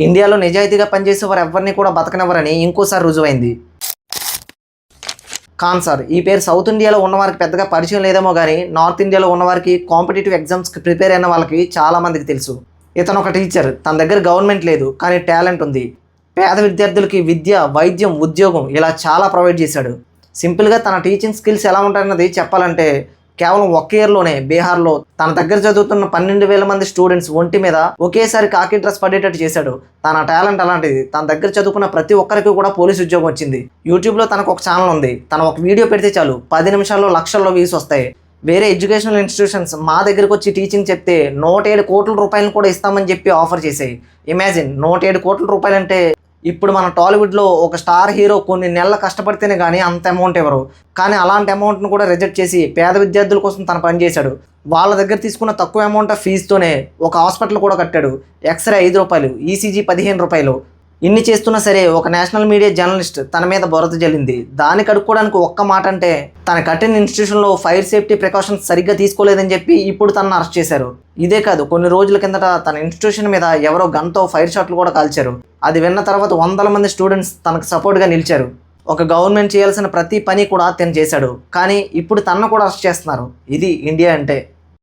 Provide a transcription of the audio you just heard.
ఇండియాలో నిజాయితీగా పనిచేసే వారు ఎవరిని కూడా బతకనివ్వరని ఇంకోసారి రుజువైంది. ఖాన్ సార్ ఈ పేరు సౌత్ ఇండియాలో ఉన్నవారికి పెద్దగా పరిచయం లేదేమో కానీ నార్త్ ఇండియాలో ఉన్నవారికి కాంపిటేటివ్ ఎగ్జామ్స్కి ప్రిపేర్ అయిన వాళ్ళకి చాలామందికి తెలుసు. ఇతను ఒక టీచర్. తన దగ్గర గవర్నమెంట్ లేదు కానీ టాలెంట్ ఉంది. పేద విద్యార్థులకి విద్య, వైద్యం, ఉద్యోగం ఇలా చాలా ప్రొవైడ్ చేశాడు. సింపుల్గా తన టీచింగ్ స్కిల్స్ ఎలా ఉంటాయన్నది చెప్పాలంటే కేవలం ఒక్క ఇయర్లోనే బీహార్లో తన దగ్గర చదువుతున్న 12,000 మంది స్టూడెంట్స్ ఒంటి మీద ఒకేసారి కాకి డ్రెస్ పడేటట్టు చేశాడు. తన టాలెంట్ అలాంటిది. తన దగ్గర చదువుకున్న ప్రతి ఒక్కరికి కూడా పోలీస్ ఉద్యోగం వచ్చింది. యూట్యూబ్లో తనకు ఒక ఛానల్ ఉంది. తను ఒక వీడియో పెడితే చాలు 10 నిమిషాల్లో లక్షల్లో వ్యూస్ వస్తాయి. వేరే ఎడ్యుకేషనల్ ఇన్స్టిట్యూషన్స్ మా దగ్గరకు వచ్చి టీచింగ్ చెప్తే 107 కోట్ల రూపాయలు కూడా ఇస్తామని చెప్పి ఆఫర్ చేసాయి. ఇమాజిన్ 107 కోట్ల రూపాయలు అంటే ఇప్పుడు మన టాలీవుడ్లో ఒక స్టార్ హీరో కొన్ని నెలలు కష్టపడితేనే కానీ అంత అమౌంట్ ఇవ్వరు. కానీ అలాంటి అమౌంట్ను కూడా రిజెక్ట్ చేసి పేద విద్యార్థుల కోసం తను పనిచేశాడు. వాళ్ళ దగ్గర తీసుకున్న తక్కువ అమౌంట్ ఆఫ్ ఫీజుతోనే ఒక హాస్పిటల్ కూడా కట్టాడు. ఎక్స్రే 5 రూపాయలు, ఈసీజీ 15 రూపాయలు. ఇన్ని చేస్తున్నా సరే ఒక నేషనల్ మీడియా జర్నలిస్ట్ తన మీద బురద జల్లింది. దానికి అడుక్కోవడానికి ఒక్క మాట అంటే తన కట్టిన ఇన్స్టిట్యూషన్లో ఫైర్ సేఫ్టీ ప్రికాషన్స్ సరిగ్గా తీసుకోలేదని చెప్పి ఇప్పుడు తనను అరెస్ట్ చేశారు. ఇదే కాదు, కొన్ని రోజుల కిందట తన ఇన్స్టిట్యూషన్ మీద ఎవరో గన్తో ఫైర్ షాట్లు కూడా కాల్చారు. అది విన్న తర్వాత 100 మంది స్టూడెంట్స్ తనకు సపోర్ట్గా నిలిచారు. ఒక గవర్నమెంట్ చేయాల్సిన ప్రతి పని కూడా తను చేశాడు. కానీ ఇప్పుడు తనను కూడా అరెస్ట్ చేస్తున్నారు. ఇది ఇండియా అంటే.